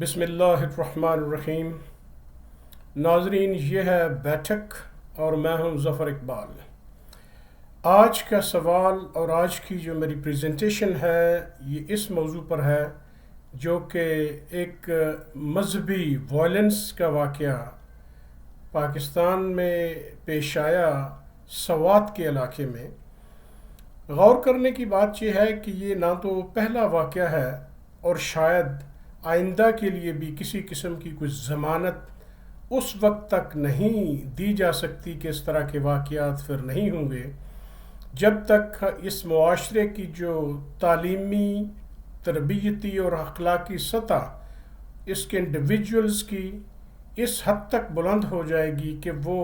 بسم اللہ الرحمن الرحیم۔ ناظرین، یہ ہے بیٹھک اور میں ہوں ظفر اقبال۔ آج کا سوال اور آج کی جو میری پریزنٹیشن ہے یہ اس موضوع پر ہے جو کہ ایک مذہبی وائلنس کا واقعہ پاکستان میں پیش آیا سوات کے علاقے میں۔ غور کرنے کی بات یہ ہے کہ یہ نہ تو پہلا واقعہ ہے اور شاید آئندہ کے لیے بھی کسی قسم کی کچھ ضمانت اس وقت تک نہیں دی جا سکتی کہ اس طرح کے واقعات پھر نہیں ہوں گے جب تک اس معاشرے کی جو تعلیمی، تربیتی اور اخلاقی سطح اس کے انڈیویجولز کی اس حد تک بلند ہو جائے گی کہ وہ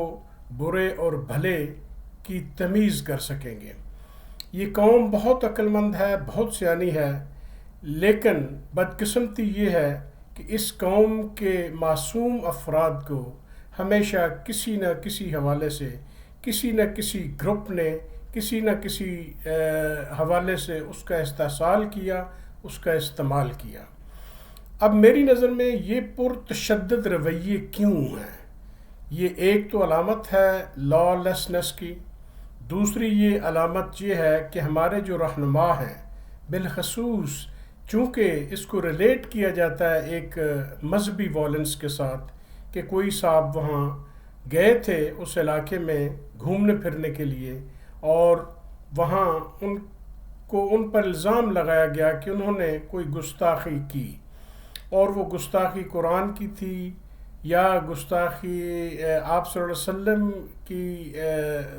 برے اور بھلے کی تمیز کر سکیں گے۔ یہ قوم بہت عقل مند ہے، بہت سیانی ہے، لیکن بدقسمتی یہ ہے کہ اس قوم کے معصوم افراد کو ہمیشہ کسی نہ کسی حوالے سے، کسی نہ کسی گروپ نے کسی نہ کسی حوالے سے اس کا استحصال کیا، اس کا استعمال کیا۔ اب میری نظر میں یہ پرتشدد رویے کیوں ہیں؟ یہ ایک تو علامت ہے لا لیسنس کی، دوسری یہ علامت یہ ہے کہ ہمارے جو رہنما ہیں، بالخصوص چونکہ اس کو ریلیٹ کیا جاتا ہے ایک مذہبی وائلنس کے ساتھ کہ کوئی صاحب وہاں گئے تھے اس علاقے میں گھومنے پھرنے کے لیے اور وہاں ان پر الزام لگایا گیا کہ انہوں نے کوئی گستاخی کی، اور وہ گستاخی قرآن کی تھی یا گستاخی آپ صلی اللہ علیہ وسلم کی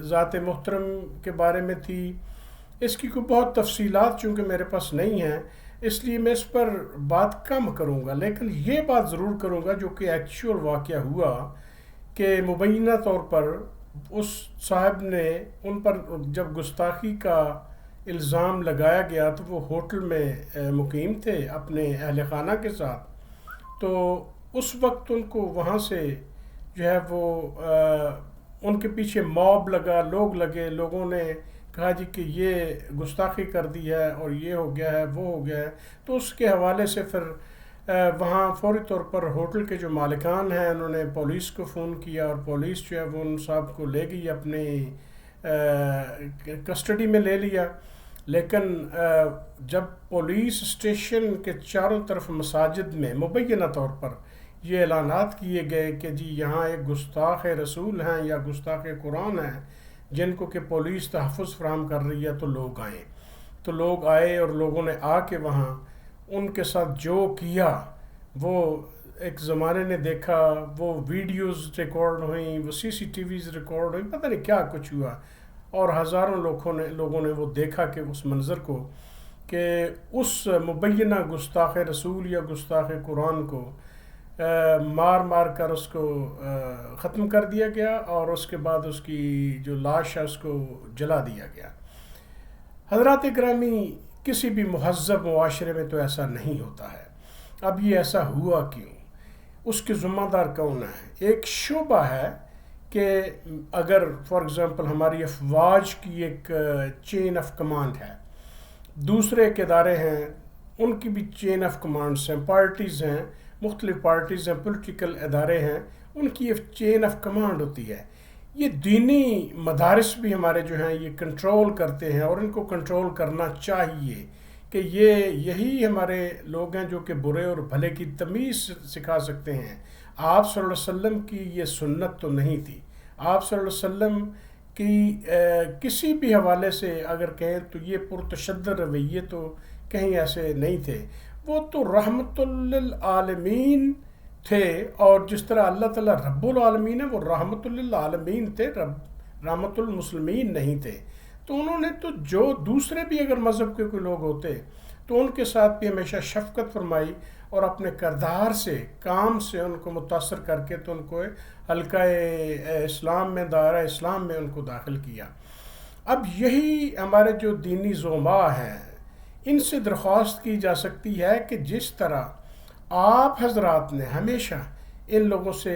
ذات محترم کے بارے میں تھی۔ اس کی کوئی بہت تفصیلات چونکہ میرے پاس نہیں ہیں، اس لیے میں اس پر بات کم کروں گا، لیکن یہ بات ضرور کروں گا جو کہ ایکچوئل واقعہ ہوا کہ مبینہ طور پر اس صاحب نے ان پر جب گستاخی کا الزام لگایا گیا تو وہ ہوٹل میں مقیم تھے اپنے اہل خانہ کے ساتھ، تو اس وقت ان کو وہاں سے جو ہے وہ ان کے پیچھے موب لگا، لوگ لگے، لوگوں نے کہا جی کہ یہ گستاخی کر دی ہے اور یہ ہو گیا ہے، وہ ہو گیا ہے، تو اس کے حوالے سے پھر وہاں فوری طور پر ہوٹل کے جو مالکان ہیں انہوں نے پولیس کو فون کیا اور پولیس جو ہے وہ ان صاحب کو لے گئی، اپنے کسٹڈی میں لے لیا۔ لیکن جب پولیس اسٹیشن کے چاروں طرف مساجد میں مبینہ طور پر یہ اعلانات کیے گئے کہ جی یہاں ایک گستاخ رسول ہیں یا گستاخ قرآن ہیں جن کو کہ پولیس تحفظ فراہم کر رہی ہے، تو لوگ آئیں، تو لوگ آئے اور لوگوں نے آ کے وہاں ان کے ساتھ جو کیا وہ ایک زمانے نے دیکھا، وہ ویڈیوز ریکارڈ ہوئیں، وہ سی سی ٹی ویز ریکارڈ ہوئیں، پتہ نہیں کیا کچھ ہوا، اور ہزاروں لوگوں نے وہ دیکھا کہ اس منظر کو کہ اس مبینہ گستاخ رسول یا گستاخ قرآن کو مار مار کر اس کو ختم کر دیا گیا اور اس کے بعد اس کی جو لاش ہے اس کو جلا دیا گیا۔ حضرات گرامی، کسی بھی مہذب معاشرے میں تو ایسا نہیں ہوتا ہے۔ اب یہ ایسا ہوا کیوں؟ اس کے ذمہ دار کون ہیں؟ ایک شعبہ ہے کہ اگر فار ایگزامپل ہماری افواج کی ایک چین آف کمانڈ ہے، دوسرے ایک ادارے ہیں ان کی بھی چین آف کمانڈس ہیں، پارٹیز ہیں، مختلف پارٹیز ہیں، پولیٹیکل ادارے ہیں، ان کی ایک چین آف کمانڈ ہوتی ہے۔ یہ دینی مدارس بھی ہمارے جو ہیں یہ کنٹرول کرتے ہیں اور ان کو کنٹرول کرنا چاہیے کہ یہی ہمارے لوگ ہیں جو کہ برے اور بھلے کی تمیز سکھا سکتے ہیں۔ آپ صلی اللہ علیہ وسلم کی یہ سنت تو نہیں تھی۔ آپ صلی اللہ علیہ وسلم کی کسی بھی حوالے سے اگر کہیں تو یہ پرتشدد رویے تو کہیں ایسے نہیں تھے۔ وہ تو رحمت للعالمین تھے، اور جس طرح اللہ تعالیٰ رب العالمین ہے وہ رحمت للعالمین تھے، رحمت المسلمین نہیں تھے۔ تو انہوں نے تو جو دوسرے بھی اگر مذہب کے کوئی لوگ ہوتے تو ان کے ساتھ بھی ہمیشہ شفقت فرمائی اور اپنے کردار سے، کام سے ان کو متاثر کر کے تو ان کو حلقہ اسلام میں، دائرہ اسلام میں ان کو داخل کیا۔ اب یہی ہمارے جو دینی زعماء ہیں ان سے درخواست کی جا سکتی ہے کہ جس طرح آپ حضرات نے ہمیشہ ان لوگوں سے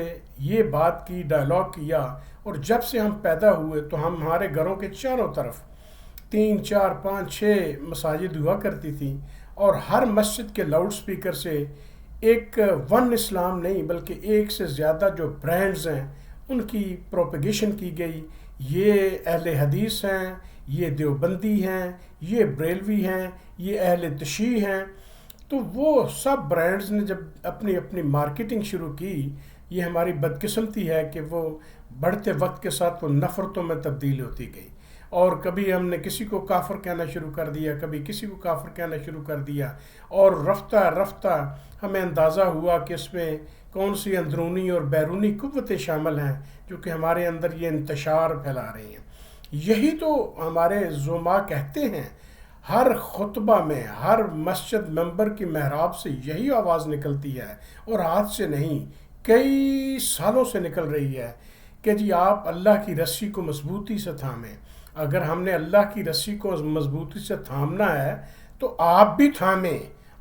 یہ بات کی، ڈائلاگ کیا، اور جب سے ہم پیدا ہوئے تو ہمارے گھروں کے چاروں طرف 3 4 5 6 مساجد ہوا کرتی تھیں، اور ہر مسجد کے لاؤڈ سپیکر سے ایک ون اسلام نہیں بلکہ ایک سے زیادہ جو برانڈز ہیں ان کی پروپیگیشن کی گئی. یہ اہل حدیث ہیں، یہ دیوبندی ہیں، یہ بریلوی ہیں، یہ اہل تشیع ہیں. تو وہ سب برانڈز نے جب اپنی اپنی مارکیٹنگ شروع کی، یہ ہماری بدقسمتی ہے کہ وہ بڑھتے وقت کے ساتھ وہ نفرتوں میں تبدیل ہوتی گئی. اور کبھی ہم نے کسی کو کافر کہنا شروع کر دیا، کبھی کسی کو کافر کہنا شروع کر دیا، اور رفتہ رفتہ ہمیں اندازہ ہوا کہ اس میں کون سی اندرونی اور بیرونی قوتیں شامل ہیں جو کہ ہمارے اندر یہ انتشار پھیلا رہی ہیں. یہی تو ہمارے زعماء کہتے ہیں. ہر خطبہ میں، ہر مسجد ممبر کی محراب سے یہی آواز نکلتی ہے، اور ہاتھ سے نہیں، کئی سالوں سے نکل رہی ہے کہ جی آپ اللہ کی رسی کو مضبوطی سے تھامیں. اگر ہم نے اللہ کی رسی کو مضبوطی سے تھامنا ہے تو آپ بھی تھامیں،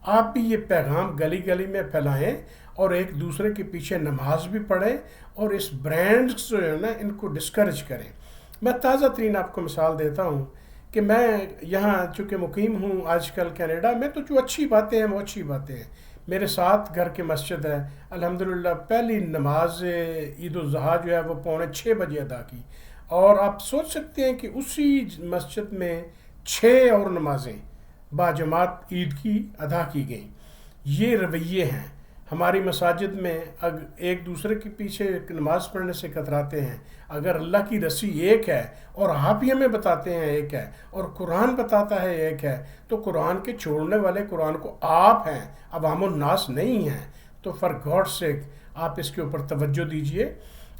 آپ بھی یہ پیغام گلی گلی میں پھیلائیں اور ایک دوسرے کے پیچھے نماز بھی پڑھیں اور اس برانڈز جو ہے نا ان کو ڈسکریج کریں. میں تازہ ترین آپ کو مثال دیتا ہوں کہ میں یہاں چونکہ مقیم ہوں آج کل کینیڈا میں، تو جو اچھی باتیں ہیں وہ اچھی باتیں ہیں. میرے ساتھ گھر کے مسجد ہے، الحمدللہ پہلی نماز عید الاضحیٰ جو ہے وہ 5:45 بجے ادا کی، اور آپ سوچ سکتے ہیں کہ اسی مسجد میں 6 اور نمازیں باجماعت عید کی ادا کی گئیں. یہ رویے ہیں. ہماری مساجد میں ایک دوسرے کے پیچھے نماز پڑھنے سے کتراتے ہیں. اگر اللہ کی رسی ایک ہے اور آپ ہی ہمیں بتاتے ہیں ایک ہے، اور قرآن بتاتا ہے ایک ہے، تو قرآن کے چھوڑنے والے قرآن کو آپ ہیں، عوام الناس نہیں ہیں. تو فار گاڈ سیک آپ اس کے اوپر توجہ دیجئے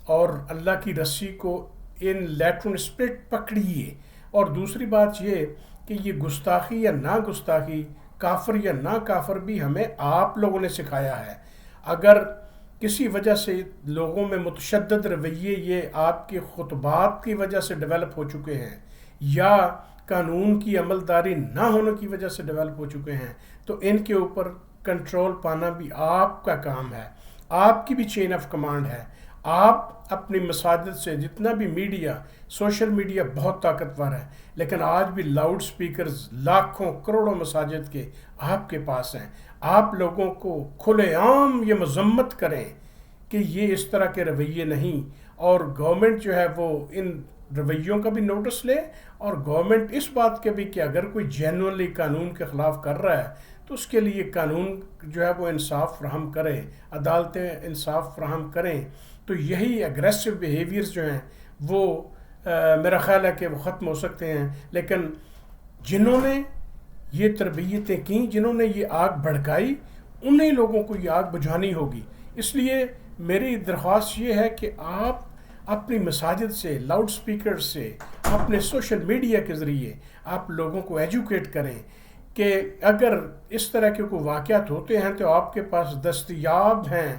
اور اللہ کی رسی کو ان لیٹرن اسپرٹ پکڑیے. اور دوسری بات یہ کہ یہ گستاخی یا نا گستاخی، کافر یا نا کافر بھی ہمیں آپ لوگوں نے سکھایا ہے. اگر کسی وجہ سے لوگوں میں متشدد رویے یہ آپ کے خطبات کی وجہ سے ڈیولپ ہو چکے ہیں یا قانون کی عملداری نہ ہونے کی وجہ سے ڈیولپ ہو چکے ہیں، تو ان کے اوپر کنٹرول پانا بھی آپ کا کام ہے. آپ کی بھی چین آف کمانڈ ہے. آپ اپنی مساجد سے، جتنا بھی میڈیا، سوشل میڈیا بہت طاقتور ہے، لیکن آج بھی لاؤڈ سپیکرز لاکھوں کروڑوں مساجد کے آپ کے پاس ہیں. آپ لوگوں کو کھلے عام یہ مذمت کریں کہ یہ اس طرح کے رویے نہیں، اور گورنمنٹ جو ہے وہ ان رویوں کا بھی نوٹس لے، اور گورنمنٹ اس بات کے بھی کہ اگر کوئی جینوئنلی قانون کے خلاف کر رہا ہے تو اس کے لیے قانون جو ہے وہ انصاف فراہم کرے، عدالتیں انصاف فراہم کریں. تو یہی اگریسو بیہیویئرز جو ہیں وہ میرا خیال ہے کہ وہ ختم ہو سکتے ہیں. لیکن جنہوں نے یہ تربیتیں کیں، جنہوں نے یہ آگ بھڑکائی، انہیں لوگوں کو یہ آگ بجھانی ہوگی. اس لیے میری درخواست یہ ہے کہ آپ اپنی مساجد سے، لاؤڈ سپیکر سے، اپنے سوشل میڈیا کے ذریعے آپ لوگوں کو ایجوکیٹ کریں کہ اگر اس طرح کے کوئی واقعات ہوتے ہیں تو آپ کے پاس دستیاب ہیں،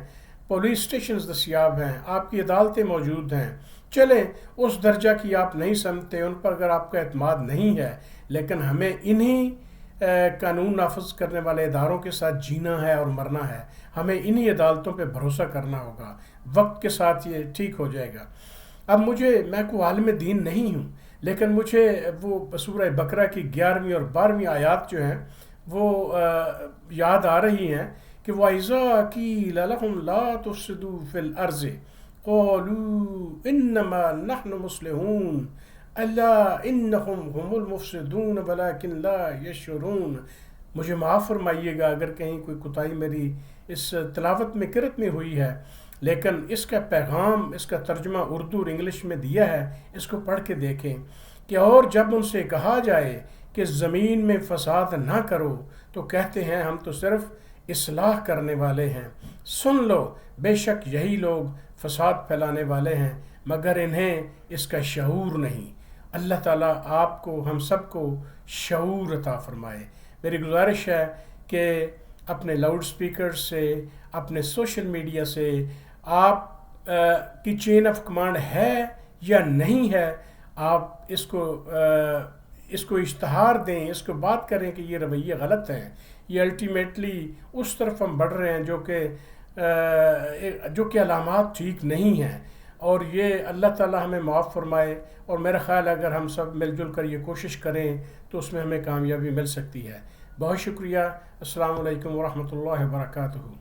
پولیس اسٹیشنز دستیاب ہیں، آپ کی عدالتیں موجود ہیں. چلیں اس درجہ کی آپ نہیں سمجھتے، ان پر اگر آپ کا اعتماد نہیں ہے، لیکن ہمیں انہی قانون نافذ کرنے والے اداروں کے ساتھ جینا ہے اور مرنا ہے. ہمیں انہی عدالتوں پہ بھروسہ کرنا ہوگا. وقت کے ساتھ یہ ٹھیک ہو جائے گا. اب میں کوئی عالم دین نہیں ہوں، لیکن مجھے وہ سورہ بقرہ کی 11ویں اور 12ویں آیات جو ہیں وہ یاد آ رہی ہیں کہ وَإِذَا قِيلَ لَهُمْ لَا تُفْسِدُوا فِي الْأَرْضِ قَالُوا إِنَّمَا نَحْنُ مُصْلِحُونَ أَلَّا إِنَّهُمْ هُمُ الْمُفْسِدُونَ وَلَكِنْ لَا يَشْعُرُونَ. مجھے معاف فرمائیے گا اگر کہیں کوئی کوتاہی میری اس تلاوت میں قرأت میں ہوئی ہے، لیکن اس کا پیغام، اس کا ترجمہ اردو اور انگلش میں دیا ہے. اس کو پڑھ کے دیکھیں کہ اور جب ان سے کہا جائے کہ زمین میں فساد نہ کرو تو کہتے ہیں ہم تو صرف اصلاح کرنے والے ہیں. سن لو، بے شک یہی لوگ فساد پھیلانے والے ہیں مگر انہیں اس کا شعور نہیں. اللہ تعالیٰ آپ کو، ہم سب کو شعور عطا فرمائے. میری گزارش ہے کہ اپنے لاؤڈ سپیکر سے، اپنے سوشل میڈیا سے آپ کی چین آف کمانڈ ہے یا نہیں ہے، آپ اس کو اشتہار دیں، اس کو بات کریں کہ یہ رویے غلط ہیں. یہ الٹیمیٹلی اس طرف ہم بڑھ رہے ہیں جو کہ علامات ٹھیک نہیں ہیں، اور یہ اللہ تعالیٰ ہمیں معاف فرمائے. اور میرا خیال ہے اگر ہم سب مل جل کر یہ کوشش کریں تو اس میں ہمیں کامیابی مل سکتی ہے. بہت شکریہ. السلام علیکم ورحمۃ اللہ وبرکاتہ.